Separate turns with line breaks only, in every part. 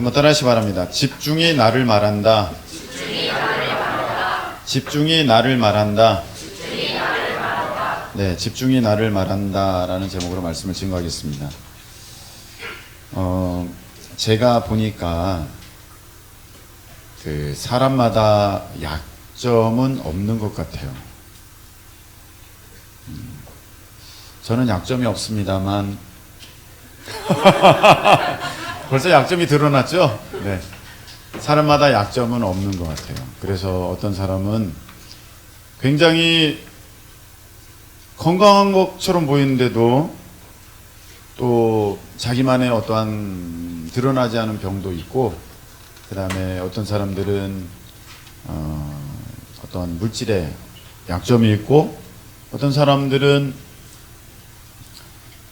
한번 따라하시 바랍니다. 집중이 나를 말한다. 집중이 나를 말한다. 네, 집중이 나를 말한다 라는 제목으로 말씀을 증거하겠습니다. 제가 보니까 사람마다 약점은 없는 것 같아요. 저는 약점이 없습니다만 벌써 약점이 드러났죠? 네. 사람마다 약점은 없는 것 같아요. 그래서 어떤 사람은 굉장히 건강한 것처럼 보이는데도 또 자기만의 어떠한 드러나지 않은 병도 있고, 그 다음에 어떤 사람들은 어떤 물질에 약점이 있고, 어떤 사람들은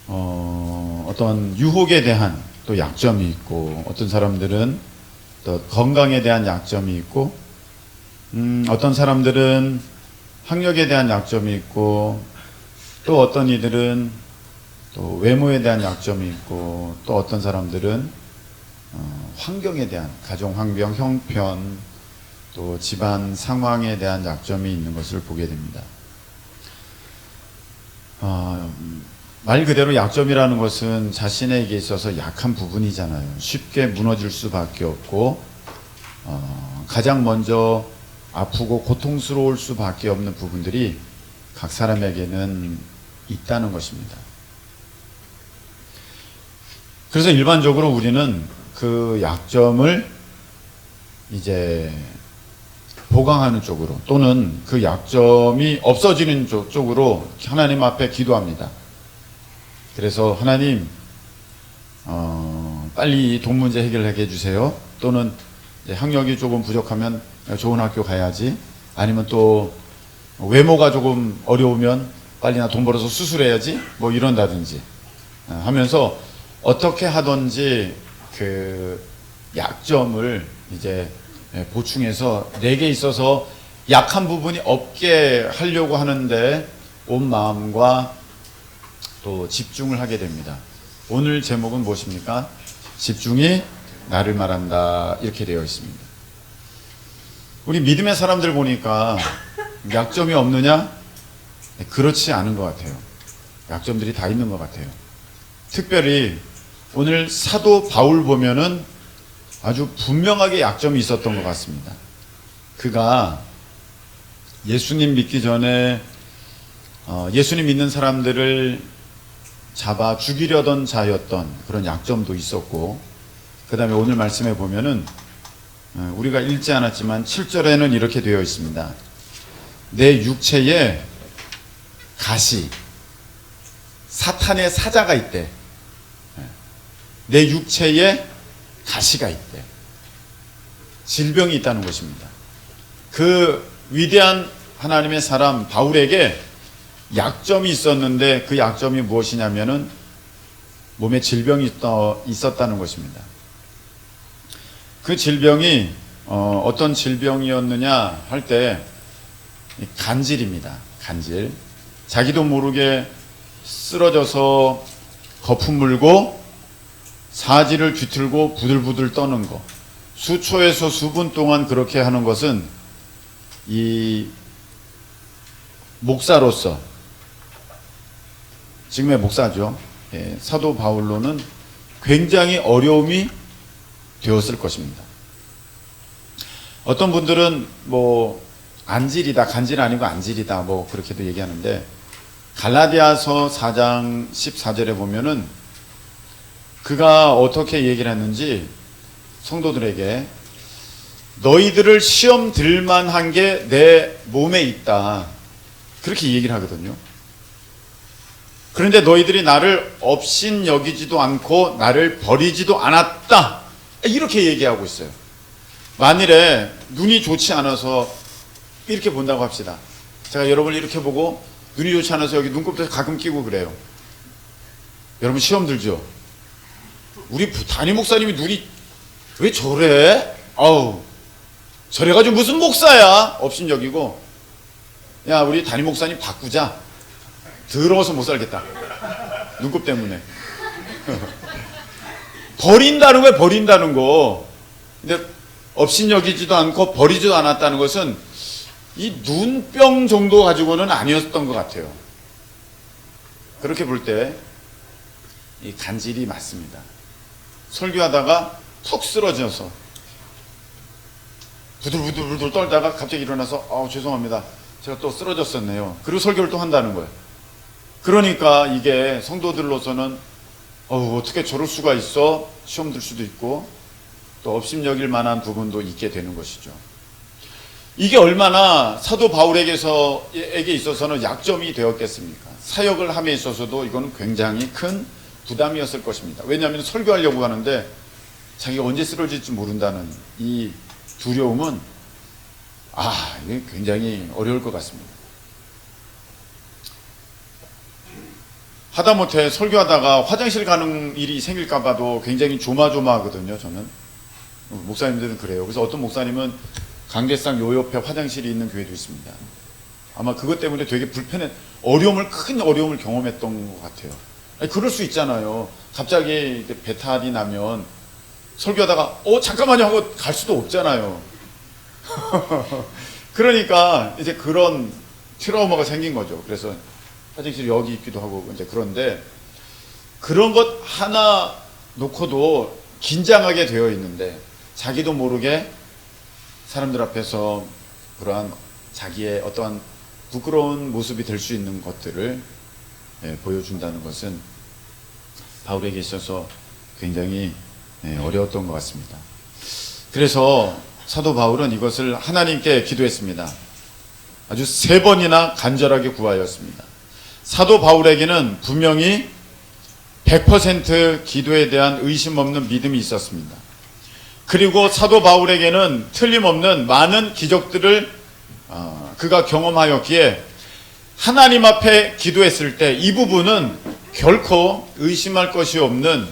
어떤 유혹에 대한 또 약점이 있고, 어떤 사람들은 또 건강에 대한 약점이 있고, 어떤 사람들은 학력에 대한 약점이 있고, 또 어떤 이들은 또 외모에 대한 약점이 있고, 또 어떤 사람들은 환경에 대한, 가정 환경, 형편, 또 집안 상황에 대한 약점이 있는 것을 보게 됩니다. 말 그대로 약점이라는 것은 자신에게 있어서 약한 부분이잖아요. 쉽게 무너질 수밖에 없고, 가장 먼저 아프고 고통스러울 수밖에 없는 부분들이 각 사람에게는 있다는 것입니다. 그래서 일반적으로 우리는 그 약점을 이제 보강하는 쪽으로, 또는 그 약점이 없어지는 쪽으로 하나님 앞에 기도합니다. 그래서 하나님, 빨리 돈 문제 해결하게 해주세요. 또는 학력이 조금 부족하면 좋은 학교 가야지. 아니면 또 외모가 조금 어려우면 빨리 나 돈 벌어서 수술해야지. 뭐 이런다든지 하면서 어떻게 하든지 그 약점을 이제 보충해서 내게 있어서 약한 부분이 없게 하려고 하는데 온 마음과 또 집중을 하게 됩니다. 오늘 제목은 무엇입니까? 집중이 나를 말한다, 이렇게 되어 있습니다. 우리 믿음의 사람들 보니까 약점이 없느냐? 그렇지 않은 것 같아요. 약점들이 다 있는 것 같아요. 특별히 오늘 사도 바울 보면은 아주 분명하게 약점이 있었던 것 같습니다. 그가 예수님 믿기 전에 예수님 믿는 사람들을 잡아 죽이려던 자였던 그런 약점도 있었고, 그 다음에 오늘 말씀에 보면은 우리가 읽지 않았지만 7절에는 이렇게 되어 있습니다. 내 육체에 가시, 사탄의 사자가 있대. 내 육체에 가시가 있대. 질병이 있다는 것입니다. 그 위대한 하나님의 사람 바울에게 약점이 있었는데, 그 약점이 무엇이냐면은 몸에 질병이 있었다는 것입니다. 그 질병이 어떤 질병이었느냐 할 때 간질입니다. 간질. 자기도 모르게 쓰러져서 거품 물고 사지를 뒤틀고 부들부들 떠는 거, 수초에서 수분 동안 그렇게 하는 것은 이 목사로서, 지금의 목사죠, 사도 바울로는 굉장히 어려움이 되었을 것입니다. 어떤 분들은 뭐 안질이다, 간질 아니고 안질이다, 뭐 그렇게도 얘기하는데, 갈라디아서 4장 14절에 보면은 그가 어떻게 얘기를 했는지, 성도들에게 너희들을 시험 들만한 게 내 몸에 있다, 그렇게 얘기를 하거든요. 그런데 너희들이 나를 업신 여기지도 않고 나를 버리지도 않았다, 이렇게 얘기하고 있어요. 만일에 눈이 좋지 않아서 이렇게 본다고 합시다. 제가 여러분을 이렇게 보고 눈이 좋지 않아서 여기 눈곱도 가끔 끼고 그래요. 여러분 시험 들죠? 우리 담임 목사님이 눈이 왜 저래? 아우, 저래가지고 무슨 목사야? 업신여기고. 야, 우리 담임 목사님 바꾸자. 더러워서 못 살겠다, 눈곱 때문에. 버린다는 거야, 버린다는 거. 근데 업신여기지도 않고 버리지도 않았다는 것은 이 눈병 정도 가지고는 아니었던 것 같아요. 그렇게 볼 때 이 간질이 맞습니다. 설교하다가 턱 쓰러져서 부들부들 떨다가 갑자기 일어나서 죄송합니다. 제가 또 쓰러졌었네요. 그리고 설교를 또 한다는 거예요. 그러니까 이게 성도들로서는 어떻게 저럴 수가 있어? 시험 들 수도 있고 또 업심여길 만한 부분도 있게 되는 것이죠. 이게 얼마나 사도 바울에게 있어서는 약점이 되었겠습니까? 사역을 함에 있어서도 이거는 굉장히 큰 부담이었을 것입니다. 왜냐하면 설교하려고 하는데 자기가 언제 쓰러질지 모른다는 이 두려움은 이게 굉장히 어려울 것 같습니다. 하다못해 설교하다가 화장실 가는 일이 생길까 봐도 굉장히 조마조마하거든요. 저는 목사님들은 그래요. 그래서 어떤 목사님은 강대상 요 옆에 화장실이 있는 교회도 있습니다. 아마 그것 때문에 되게 큰 어려움을 경험했던 것 같아요. 그럴 수 있잖아요. 갑자기 배탈이 나면 설교하다가 잠깐만요 하고 갈 수도 없잖아요. 그러니까 이제 그런 트라우마가 생긴 거죠. 그래서 화장실이 여기 있기도 하고 이제 그런데 그런 것 하나 놓고도 긴장하게 되어 있는데 자기도 모르게 사람들 앞에서 그러한 자기의 어떠한 부끄러운 모습이 될 수 있는 것들을 보여준다는 것은 바울에게 있어서 굉장히 어려웠던 것 같습니다. 그래서 사도 바울은 이것을 하나님께 기도했습니다. 아주 3번이나 간절하게 구하였습니다. 사도 바울에게는 분명히 100% 기도에 대한 의심 없는 믿음이 있었습니다. 그리고 사도 바울에게는 틀림없는 많은 기적들을 그가 경험하였기에 하나님 앞에 기도했을 때 이 부분은 결코 의심할 것이 없는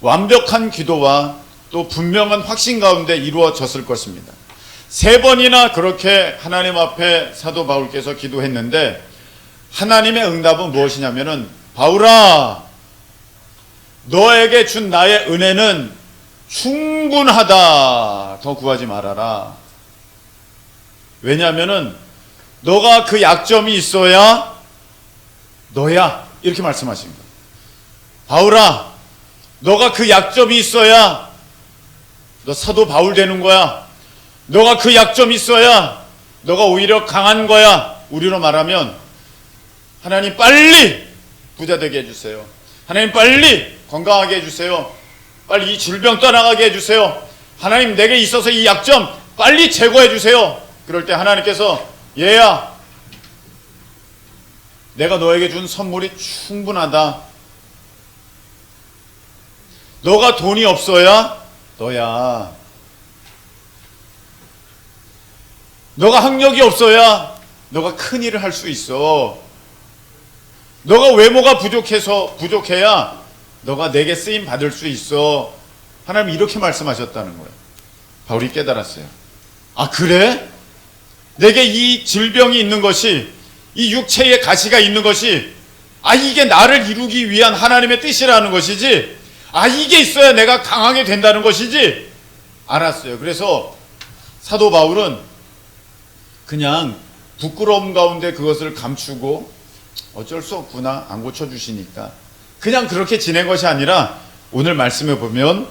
완벽한 기도와 또 분명한 확신 가운데 이루어졌을 것입니다. 3번이나 그렇게 하나님 앞에 사도 바울께서 기도했는데 하나님의 응답은 무엇이냐면은 바울아, 너에게 준 나의 은혜는 충분하다. 더 구하지 말아라. 왜냐하면은 너가 그 약점이 있어야 너야. 이렇게 말씀하십니다. 바울아, 너가 그 약점이 있어야 너 사도 바울 되는 거야. 너가 그 약점이 있어야 너가 오히려 강한 거야. 우리로 말하면 하나님 빨리 부자 되게 해주세요. 하나님 빨리 건강하게 해주세요. 빨리 이 질병 떠나가게 해주세요. 하나님 내게 있어서 이 약점 빨리 제거해 주세요. 그럴 때 하나님께서 얘야, 내가 너에게 준 선물이 충분하다. 너가 돈이 없어야 너야. 너가 학력이 없어야 너가 큰 일을 할 수 있어. 너가 외모가 부족해야 너가 내게 쓰임 받을 수 있어. 하나님 이렇게 말씀하셨다는 거예요. 바울이 깨달았어요. 아, 그래? 내게 이 질병이 있는 것이, 이 육체의 가시가 있는 것이, 이게 나를 이루기 위한 하나님의 뜻이라는 것이지, 이게 있어야 내가 강하게 된다는 것이지. 알았어요. 그래서 사도 바울은 그냥 부끄러움 가운데 그것을 감추고 어쩔 수 없구나, 안 고쳐주시니까 그냥 그렇게 지낸 것이 아니라 오늘 말씀에 보면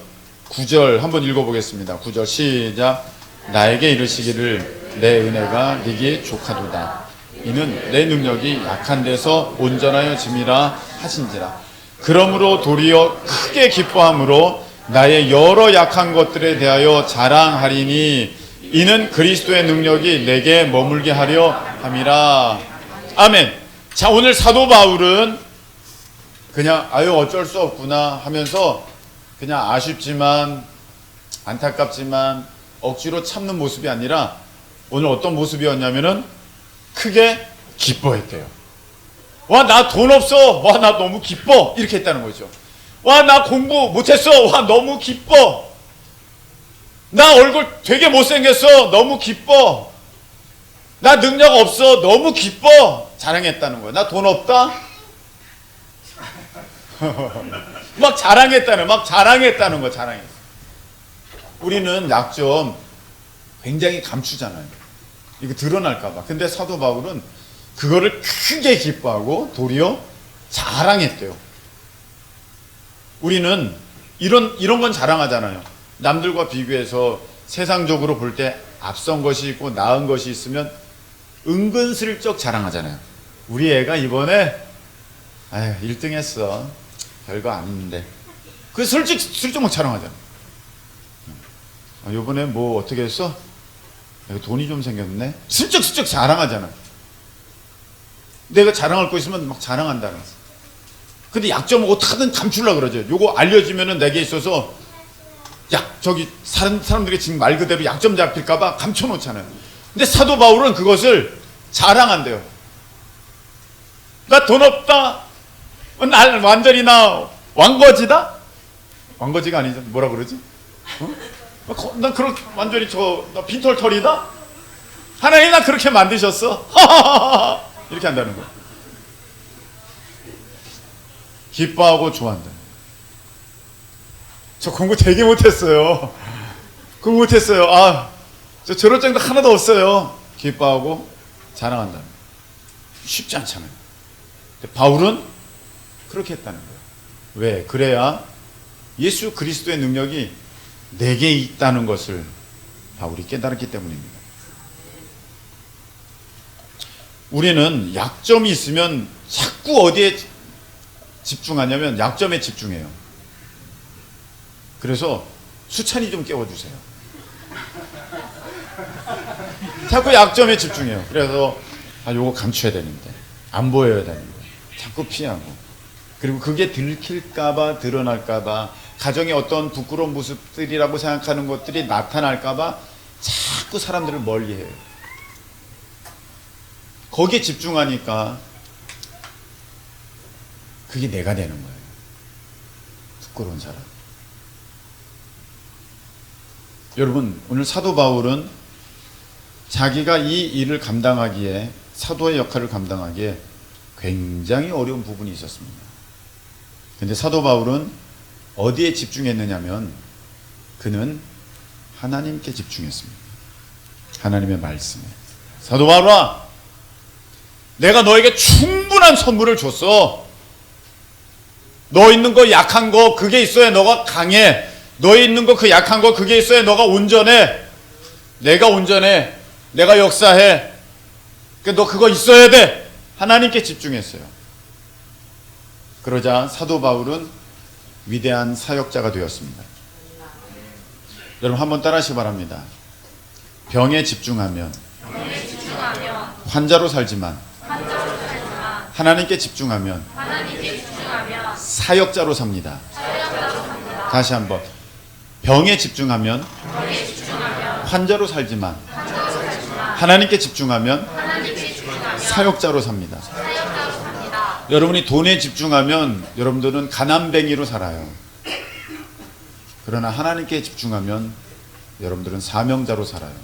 9절 한번 읽어보겠습니다. 9절 시작. 나에게 이르시기를 내 은혜가 네게 족하도다. 이는 내 능력이 약한 데서 온전하여 짐이라 하신지라. 그러므로 도리어 크게 기뻐함으로 나의 여러 약한 것들에 대하여 자랑하리니 이는 그리스도의 능력이 내게 머물게 하려 함이라. 아멘. 자, 오늘 사도 바울은 그냥 어쩔 수 없구나 하면서 그냥 아쉽지만 안타깝지만 억지로 참는 모습이 아니라 오늘 어떤 모습이었냐면은 크게 기뻐했대요. 와, 나 돈 없어. 와, 나 너무 기뻐. 이렇게 했다는 거죠. 와, 나 공부 못했어. 와, 너무 기뻐. 나 얼굴 되게 못생겼어. 너무 기뻐. 나 능력 없어. 너무 기뻐. 자랑했다는 거예요. 나 돈 없다? 막 자랑했다는 거, 자랑했어. 우리는 약점 굉장히 감추잖아요. 이거 드러날까봐. 근데 사도 바울은 그거를 크게 기뻐하고 도리어 자랑했대요. 우리는 이런 건 자랑하잖아요. 남들과 비교해서 세상적으로 볼 때 앞선 것이 있고 나은 것이 있으면 은근슬쩍 자랑하잖아요. 우리 애가 이번에 1등 했어. 별거 아닌데. 그 슬쩍 막 자랑하잖아요. 이번에 뭐 어떻게 했어? 돈이 좀 생겼네. 슬쩍 자랑하잖아요. 내가 자랑할 거 있으면 막 자랑한다는 거예요. 근데 약점을 어떻게든 감추려고 그러죠. 요거 알려지면은 내게 있어서 저기 사람들이 지금 말 그대로 약점 잡힐까봐 감춰놓잖아요. 근데 사도 바울은 그것을 자랑한대요. 나 돈 없다. 날 완전히 나 왕거지다? 왕거지가 아니죠. 뭐라 그러지? 나 그렇게 완전히 나 빈털털이다? 하나님 나 그렇게 만드셨어? 이렇게 한다는 거예요. 기뻐하고 좋아한다. 저 공부 되게 못했어요. 공부 못했어요. 저 저럴 정도 하나도 없어요. 기뻐하고 자랑한다. 쉽지 않잖아요. 근데 바울은 그렇게 했다는 거예요. 왜? 그래야 예수 그리스도의 능력이 내게 있다는 것을 바울이 깨달았기 때문입니다. 우리는 약점이 있으면 자꾸 어디에 집중하냐면 약점에 집중해요. 그래서 수찬이 좀 깨워주세요. 자꾸 약점에 집중해요. 그래서 요거 감춰야 되는데, 안 보여야 되는데 자꾸 피하고, 그리고 그게 들킬까봐, 드러날까봐, 가정의 어떤 부끄러운 모습들이라고 생각하는 것들이 나타날까봐 자꾸 사람들을 멀리해요. 거기에 집중하니까 그게 내가 되는 거예요. 부끄러운 사람. 여러분, 오늘 사도 바울은 자기가 이 일을 감당하기에, 사도의 역할을 감당하기에 굉장히 어려운 부분이 있었습니다. 근데 사도 바울은 어디에 집중했느냐면 그는 하나님께 집중했습니다. 하나님의 말씀에. 사도 바울아, 내가 너에게 충분한 선물을 줬어. 너 있는 거 약한 거 그게 있어야 너가 강해. 너 있는 거 그 약한 거 그게 있어야 너가 온전해. 내가 온전해. 내가 역사해. 너 그거 있어야 돼. 하나님께 집중했어요. 그러자 사도 바울은 위대한 사역자가 되었습니다. 여러분 한번 따라하시기 바랍니다. 병에 집중하면 환자로 살지만 하나님께 집중하면 사역자로 삽니다. 다시 한번. 병에 집중하면 환자로 살지만 하나님께 집중하면 사역자로 삽니다. 여러분이 돈에 집중하면 여러분들은 가난뱅이로 살아요. 그러나 하나님께 집중하면 여러분들은 사명자로 살아요.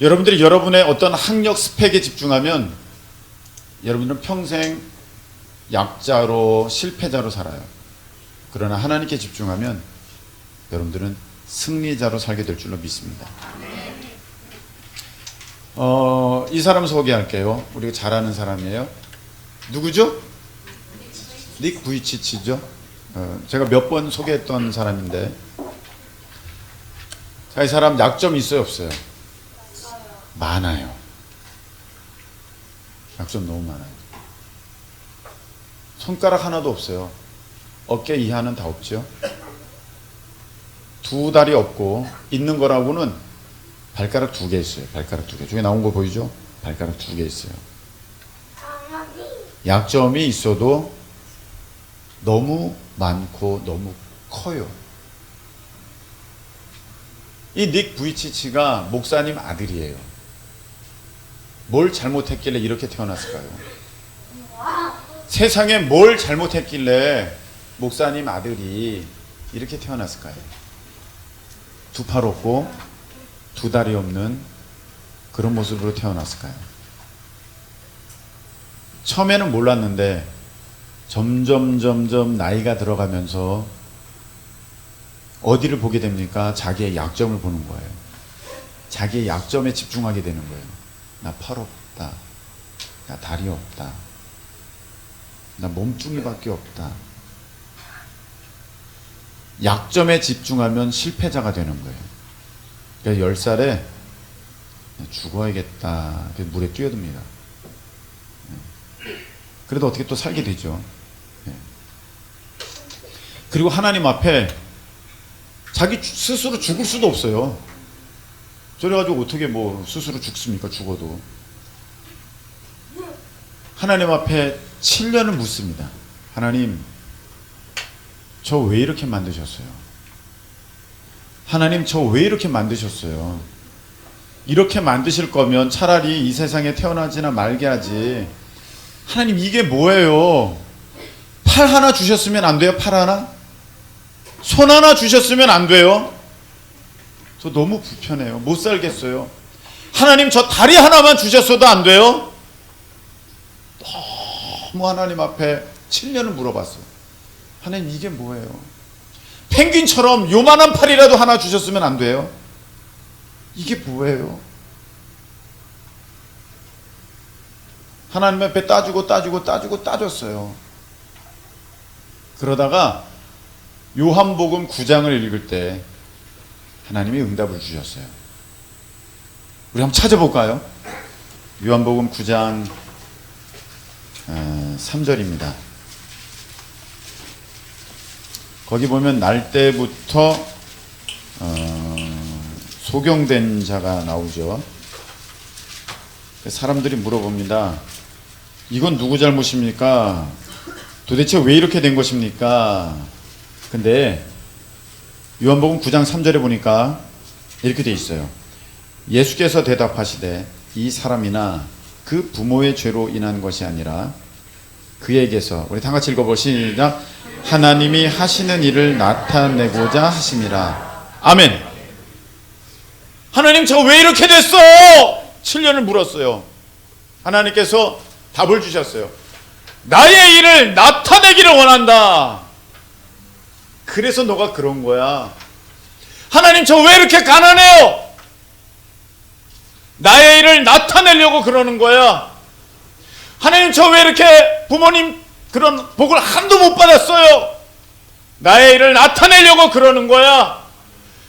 여러분들이 여러분의 어떤 학력 스펙에 집중하면 여러분들은 평생 약자로 실패자로 살아요. 그러나 하나님께 집중하면 여러분들은 승리자로 살게 될 줄로 믿습니다. 이 사람 소개할게요. 우리가 잘 아는 사람이에요. 누구죠? 닉 부이치치죠. 제가 몇 번 소개했던 사람인데, 이 사람 약점이 있어요, 없어요? 많아요. 약점 너무 많아요. 손가락 하나도 없어요. 어깨 이하는 다 없죠. 두 다리 없고, 있는 거라고는 발가락 2개 있어요. 발가락 2개. 저기 나온 거 보이죠? 발가락 2개 있어요. 약점이 있어도 너무 많고 너무 커요. 이 닉 부이치치가 목사님 아들이에요. 뭘 잘못했길래 이렇게 태어났을까요? 세상에 뭘 잘못했길래 목사님 아들이 이렇게 태어났을까요? 2팔 없고 2다리 없는 그런 모습으로 태어났을까요? 처음에는 몰랐는데 점점 나이가 들어가면서 어디를 보게 됩니까? 자기의 약점을 보는 거예요. 자기의 약점에 집중하게 되는 거예요. 나 팔 없다. 나 다리 없다. 나 몸뚱이밖에 없다. 약점에 집중하면 실패자가 되는 거예요. 그러니까 10살에 죽어야겠다. 물에 뛰어듭니다. 그래도 어떻게 또 살게 되죠. 그리고 하나님 앞에 자기 스스로 죽을 수도 없어요. 저래가지고 어떻게 뭐 스스로 죽습니까? 죽어도. 하나님 앞에 7년을 묻습니다. 하나님, 저 왜 이렇게 만드셨어요? 하나님, 저 왜 이렇게 만드셨어요? 이렇게 만드실 거면 차라리 이 세상에 태어나지나 말게 하지. 하나님, 이게 뭐예요? 팔 하나 주셨으면 안 돼요? 팔 하나? 손 하나 주셨으면 안 돼요? 저 너무 불편해요. 못 살겠어요. 하나님, 저 다리 하나만 주셨어도 안 돼요? 너무 하나님 앞에 7년을 물어봤어요. 하나님, 이게 뭐예요? 펭귄처럼 요만한 팔이라도 하나 주셨으면 안 돼요? 이게 뭐예요? 하나님 앞에 따졌어요. 그러다가 요한복음 9장을 읽을 때 하나님이 응답을 주셨어요. 우리 한번 찾아볼까요? 요한복음 9장 3절입니다. 거기 보면 날 때부터 소경된 자가 나오죠. 사람들이 물어봅니다. 이건 누구 잘못입니까? 도대체 왜 이렇게 된 것입니까? 근데 요한복음 9장 3절에 보니까 이렇게 돼 있어요. 예수께서 대답하시되 이 사람이나 그 부모의 죄로 인한 것이 아니라 그에게서, 우리 다 같이 읽어보시자. 하나님이 하시는 일을 나타내고자 하심이라. 아멘. 하나님, 저 왜 이렇게 됐어? 7년을 물었어요. 하나님께서 답을 주셨어요. 나의 일을 나타내기를 원한다. 그래서 너가 그런 거야. 하나님, 저 왜 이렇게 가난해요? 나의 일을 나타내려고 그러는 거야. 하나님, 저 왜 이렇게 부모님 그런 복을 한도 못 받았어요? 나의 일을 나타내려고 그러는 거야.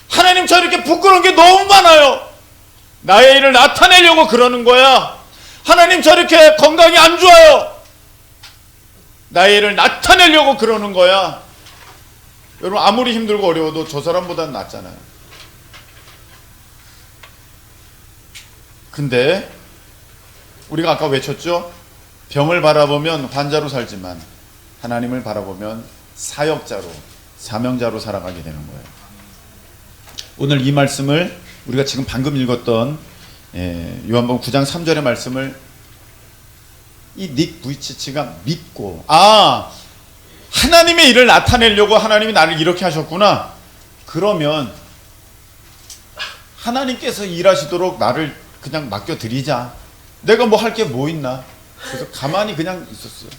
하나님, 저 이렇게 부끄러운 게 너무 많아요. 나의 일을 나타내려고 그러는 거야. 하나님, 저 이렇게 건강이 안 좋아요. 나의 일을 나타내려고 그러는 거야. 여러분, 아무리 힘들고 어려워도 저 사람보다는 낫잖아요. 근데 우리가 아까 외쳤죠? 병을 바라보면 환자로 살지만 하나님을 바라보면 사역자로, 사명자로 살아가게 되는 거예요. 오늘 이 말씀을 우리가 지금 방금 읽었던 요한복음 9장 3절의 말씀을 이 닉 부이치치가 믿고, 하나님의 일을 나타내려고 하나님이 나를 이렇게 하셨구나. 그러면 하나님께서 일하시도록 나를 그냥 맡겨드리자. 내가 뭐 할 게 뭐 있나. 그래서 가만히 그냥 있었어요.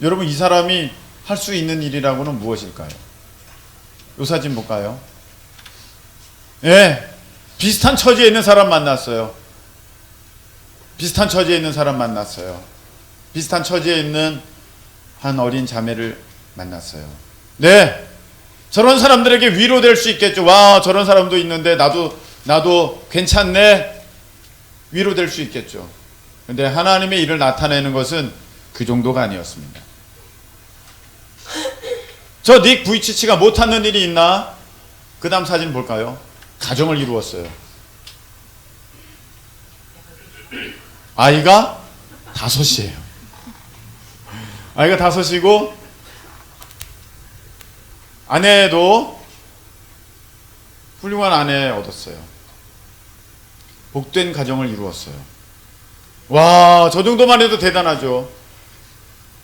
여러분, 이 사람이 할 수 있는 일이라고는 무엇일까요? 요 사진 볼까요? 예, 비슷한 처지에 있는 사람 만났어요. 비슷한 처지에 있는 사람 만났어요. 비슷한 처지에 있는 한 어린 자매를 만났어요. 네, 저런 사람들에게 위로될 수 있겠죠. 와, 저런 사람도 있는데 나도 괜찮네. 위로될 수 있겠죠. 근데 하나님의 일을 나타내는 것은 그 정도가 아니었습니다. 저 닉 부이치치가 못하는 일이 있나? 그 다음 사진 볼까요? 가정을 이루었어요. 아이가 5이에요. 아이가 5이고 아내도 훌륭한 아내 얻었어요. 복된 가정을 이루었어요. 와, 저 정도만 해도 대단하죠.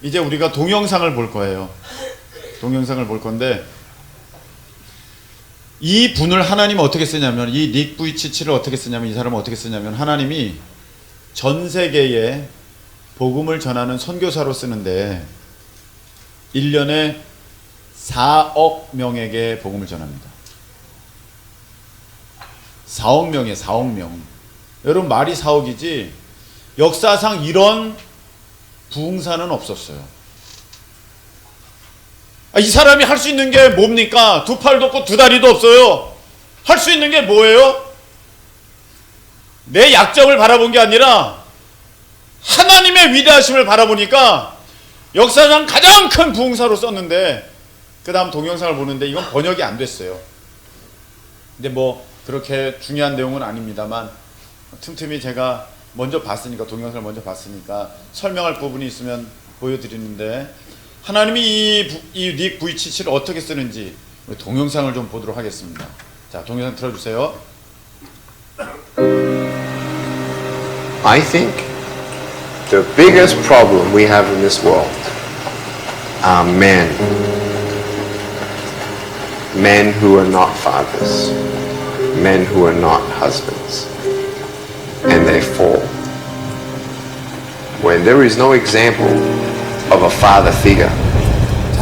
이제 우리가 동영상을 볼 거예요. 동영상을 볼 건데, 이 분을 하나님은 어떻게 쓰냐면, 이 닉 부이치치를 어떻게 쓰냐면, 이 사람을 어떻게 쓰냐면, 하나님이 전 세계에 복음을 전하는 선교사로 쓰는데 1년에 4억 명에게 복음을 전합니다. 4억 명이에요. 4억 명. 여러분 말이 4억이지 역사상 이런 부흥사는 없었어요. 이 사람이 할 수 있는 게 뭡니까? 두 팔도 없고 두 다리도 없어요. 할 수 있는 게 뭐예요? 내 약점을 바라본 게 아니라 하나님의 위대하심을 바라보니까 역사상 가장 큰 부흥사로 썼는데 그 다음 동영상을 보는데 이건 번역이 안 됐어요. 근데 뭐 그렇게 중요한 내용은 아닙니다만 틈틈이 제가 먼저 봤으니까 동영상을 먼저 봤으니까 설명할 부분이 있으면 보여드리는데 하나님이 이 닉 V77을 어떻게 쓰는지 우리 동영상을 좀 보도록 하겠습니다. 자, 동영상 틀어주세요.
I think the biggest problem we have in this world are men. Men who are not fathers. Men who are not husbands. And they fall. When there is no example of a father figure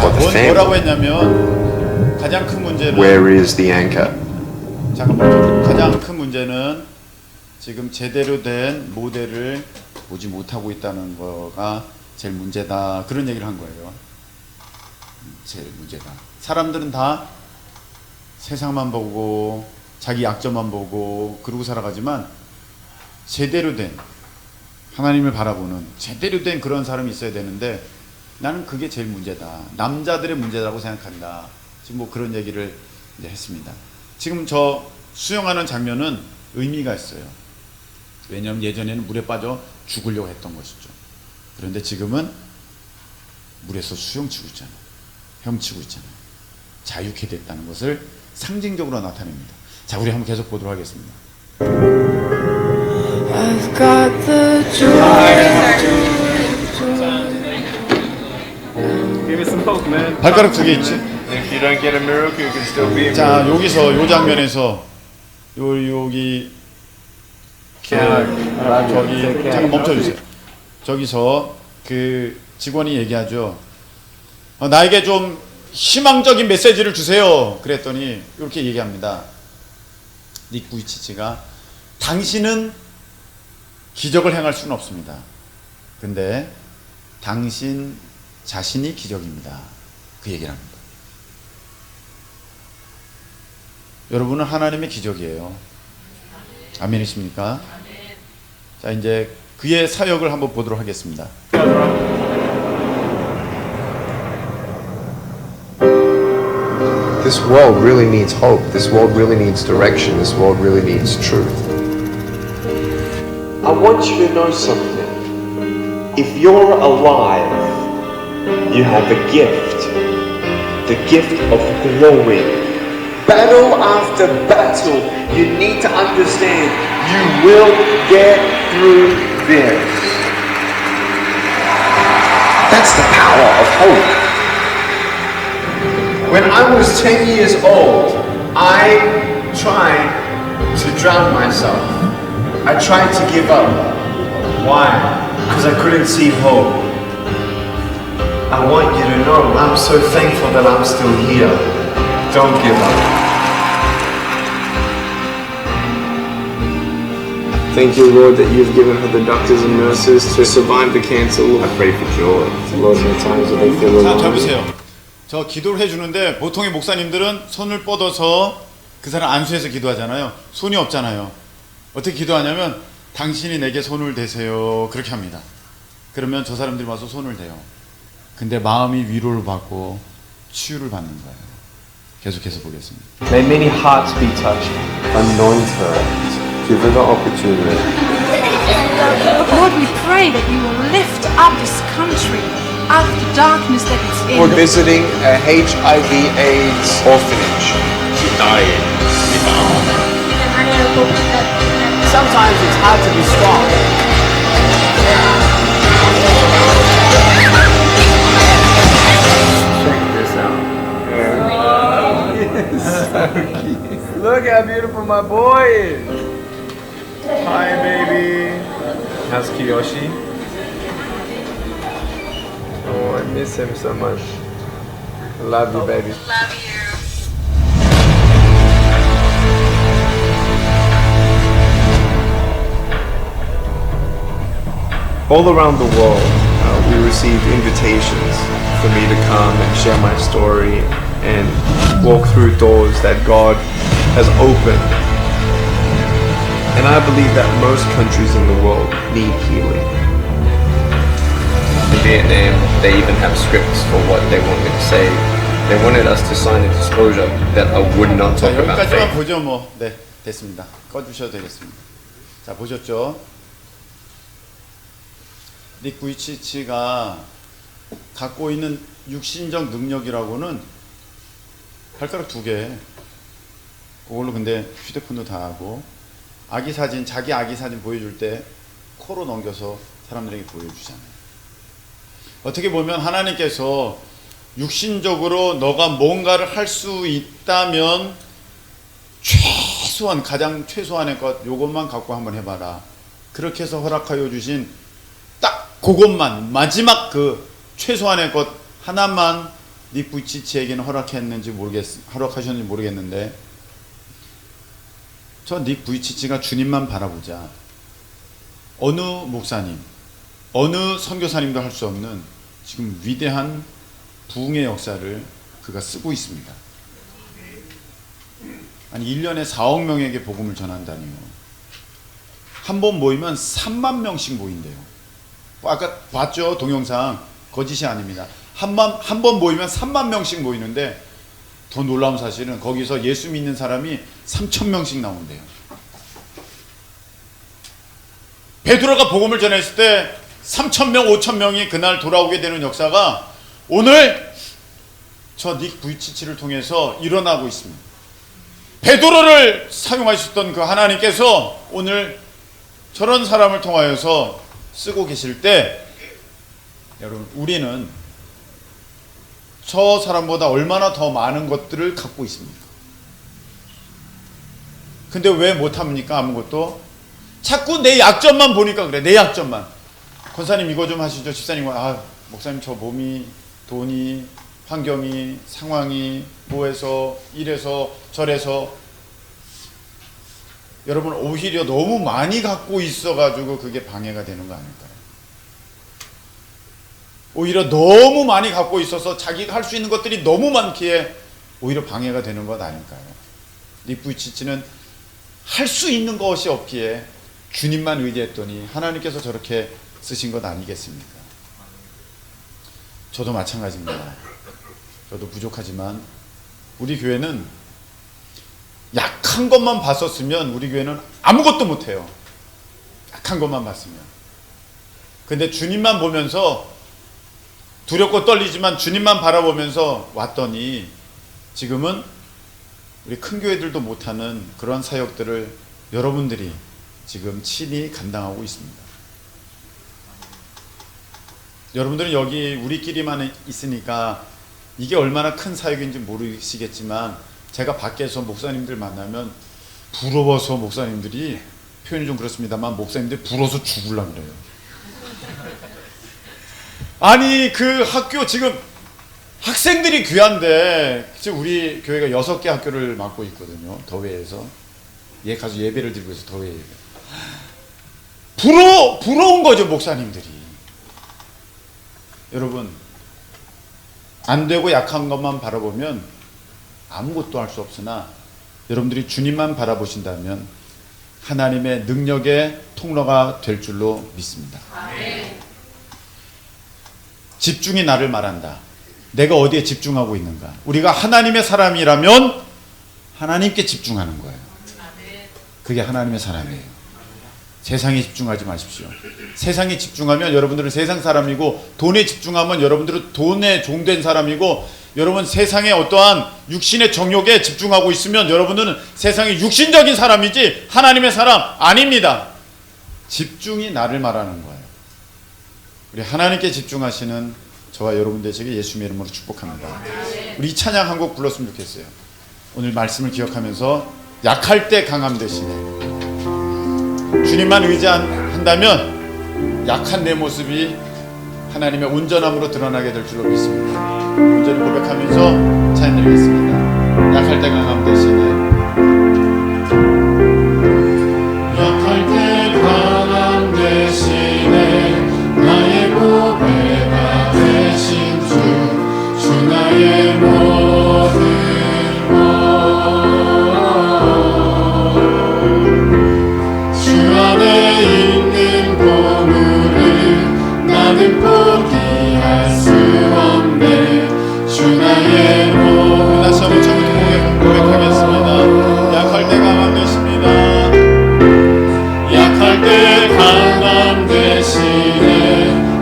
for the
뭐라고
family,
했냐면 가장 큰 문제는
where is the anchor?
잠깐만요. 가장 큰 문제는 지금 제대로 된 모델을 보지 못하고 있다는 거가 제일 문제다. 그런 얘기를 한 거예요. 제일 문제다. 사람들은 다 세상만 보고 자기 약점만 보고 그러고 살아가지만 제대로 된 하나님을 바라보는 제대로 된 그런 사람이 있어야 되는데 나는 그게 제일 문제다. 남자들의 문제라고 생각한다. 지금 뭐 그런 얘기를 이제 했습니다. 지금 저 수영하는 장면은 의미가 있어요. 왜냐하면 예전에는 물에 빠져 죽으려고 했던 것이죠. 그런데 지금은 물에서 수영치고 있잖아요. 헤엄치고 있잖아요. 자유케 됐다는 것을 상징적으로 나타냅니다. 자, 우리 한번 계속 보도록 하겠습니다.
I've got the joy.
Give me some hope, man.
발가락 두 개 있지?
If you don't get a miracle, you can still be a
자, 여기서 요 장면에서 여기 저기 잠깐 멈춰주세요. 저기서 그 직원이 얘기하죠. 나에게 좀 희망적인 메시지를 주세요. 그랬더니 이렇게 얘기합니다. 닉 부이치치가 당신은 기적을 행할 수는 없습니다. 근데 당신 자신이 기적입니다. 그 얘기를 합니다. 여러분은 하나님의 기적이에요. 아멘이십니까? 자, 이제 그의 사역을 한번 보도록 하겠습니다.
This world really needs hope. This world really needs direction. This world really needs truth.
I want you to know something. If you're alive, you have a the gift of glory. Battle after battle, you need to understand you will get through this. That's the power of hope.
When I was 10 years old, I tried to drown myself. I tried to give up. Why? Because I couldn't see hope. I want you to know I'm so thankful that I'm still here. Don't give up.
Thank you, Lord, that you've given her the doctors and nurses to survive the cancer. Lord, I pray for joy. Lord, in the times that they feel
자, 잘
alone.
보세요. 저 기도를 해주는데 보통의 목사님들은 손을 뻗어서 그 사람 안수해서 기도하잖아요. 손이 없잖아요. 어떻게 기도하냐면 당신이 내게 손을 대세요. 그렇게 합니다. 그러면 저 사람들이 와서 손을 대요. 근데 마음이 위로를 받고 치유를 받는 거예요. 계속해서 보겠습니다.
May many hearts be touched.
Anoint her. Give her the opportunity.
Lord, we pray that you will lift up this country out of the darkness that it's in.
We're visiting a HIV/AIDS orphanage. She's dying.
Sometimes it's hard to be strong. Check this out. Look how beautiful my boy is. Hi, baby. How's Kiyoshi? Oh, I miss him so much. Love you, baby.
Love you.
All around the world, we received invitations for me to come and share my story and walk through doors that God has opened. And I believe that most countries in the world need healing.
In Vietnam, they even have scripts for what they want me to say. They wanted us to sign a disclosure that I would not
자,
talk about
여기까지만
faith.
보죠. 뭐, 네, 됐습니다. 꺼주셔도 되겠습니다. 자, 보셨죠? 닉 부이치치가 갖고 있는 육신적 능력이라고는 발가락 2개. 그걸로 근데 휴대폰도 다 하고, 아기 사진, 자기 아기 사진 보여줄 때 코로 넘겨서 사람들에게 보여주잖아요. 어떻게 보면 하나님께서 육신적으로 너가 뭔가를 할 수 있다면 최소한, 가장 최소한의 것, 요것만 갖고 한번 해봐라. 그렇게 해서 허락하여 주신 딱 그것만, 마지막 그 최소한의 것 하나만 닉 부이치치에게는 허락하셨는지 모르겠는데, 저 닉 부이치치가 주님만 바라보자, 어느 목사님, 어느 선교사님도 할 수 없는 지금 위대한 부흥의 역사를 그가 쓰고 있습니다. 아니 1년에 4억 명에게 복음을 전한다니요. 한 번 모이면 3만 명씩 모인대요. 아까 봤죠? 동영상. 거짓이 아닙니다. 한 번 모이면 3만 명씩 모이는데, 더 놀라운 사실은 거기서 예수 믿는 사람이 3천 명씩 나온대요. 베드로가 복음을 전했을 때 3천 명, 5천 명이 그날 돌아오게 되는 역사가 오늘 저 닉 부이치치를 통해서 일어나고 있습니다. 베드로를 사용하셨던 그 하나님께서 오늘 저런 사람을 통하여서 쓰고 계실 때, 여러분, 우리는 저 사람보다 얼마나 더 많은 것들을 갖고 있습니까? 근데 왜 못합니까? 아무것도. 자꾸 내 약점만 보니까 그래. 내 약점만. 권사님 이거 좀 하시죠. 집사님, 목사님 저 몸이, 돈이, 환경이, 상황이, 뭐해서, 이래서, 저래서. 여러분, 오히려 너무 많이 갖고 있어가지고 그게 방해가 되는 거 아닐까요? 오히려 너무 많이 갖고 있어서 자기가 할 수 있는 것들이 너무 많기에 오히려 방해가 되는 것 아닐까요? 닉 부이치치는 할 수 있는 것이 없기에 주님만 의지했더니 하나님께서 저렇게 쓰신 것 아니겠습니까? 저도 마찬가지입니다. 저도 부족하지만 우리 교회는 약한 것만 봤었으면 우리 교회는 아무것도 못해요. 약한 것만 봤으면. 근데 주님만 보면서, 두렵고 떨리지만 주님만 바라보면서 왔더니 지금은 우리 큰 교회들도 못하는 그런 사역들을 여러분들이 지금 친히 감당하고 있습니다. 여러분들은 여기 우리끼리만 있으니까 이게 얼마나 큰 사역인지 모르시겠지만, 제가 밖에서 목사님들 만나면 부러워서, 목사님들이, 표현이 좀 그렇습니다만, 목사님들이 부러워서 죽으려고 그래요. 아니 그 학교 지금 학생들이 귀한데, 지금 우리 교회가 6개 학교를 맡고 있거든요. 더웨에서. 가서 예배를 드리고 있어. 더웨 예배. 부러운 거죠, 목사님들이. 여러분, 안 되고 약한 것만 바라보면 아무것도 할 수 없으나, 여러분들이 주님만 바라보신다면 하나님의 능력의 통로가 될 줄로 믿습니다. 아멘. 집중이 나를 말한다. 내가 어디에 집중하고 있는가? 우리가 하나님의 사람이라면 하나님께 집중하는 거예요. 그게 하나님의 사람이에요. 세상에 집중하지 마십시오. 세상에 집중하면 여러분들은 세상 사람이고, 돈에 집중하면 여러분들은 돈에 종된 사람이고, 여러분 세상의 어떠한 육신의 정욕에 집중하고 있으면 여러분들은 세상의 육신적인 사람이지 하나님의 사람 아닙니다. 집중이 나를 말하는 거예요. 우리 하나님께 집중하시는 저와 여러분 되시길 예수님의 이름으로 축복합니다. 우리 이 찬양 한 곡 불렀으면 좋겠어요. 오늘 말씀을 기억하면서 약할 때 강함 되시네. 주님만 의지한다면 약한 내 모습이 하나님의 온전함으로 드러나게 될 줄로 믿습니다. 온전히 고백하면서 찬양드리겠습니다. 약할 때 강함 대신에 약할 때 강함 대신에 나의 보배가 되신 주 나의 모든 것 주 안에 있는 보물을 나는 포기할 수 없네 주 나의 모든 다시 한번 처음부터 고백하겠습니다. 약할 때 강함 되십니다. 약할 때 강함 대신에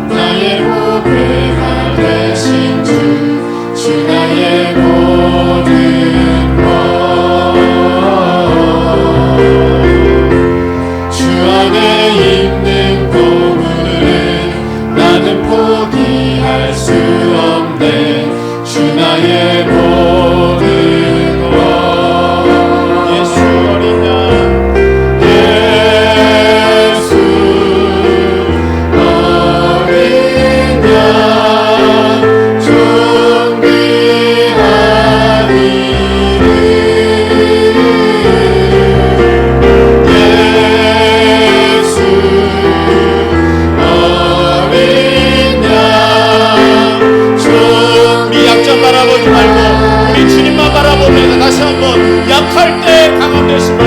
나의 보배가 되신 주 나의 모든 것 주 안에 있는 보물을 나는 포기할 수 없네 주 나의 모든 것 예수 어린 양 예수 어린 양 존귀한 이름 예수 어린 양 우리 약점 바라보지 말고 우리 주님만 바라봅니다. 다시 한번 약할 때 강함 되시며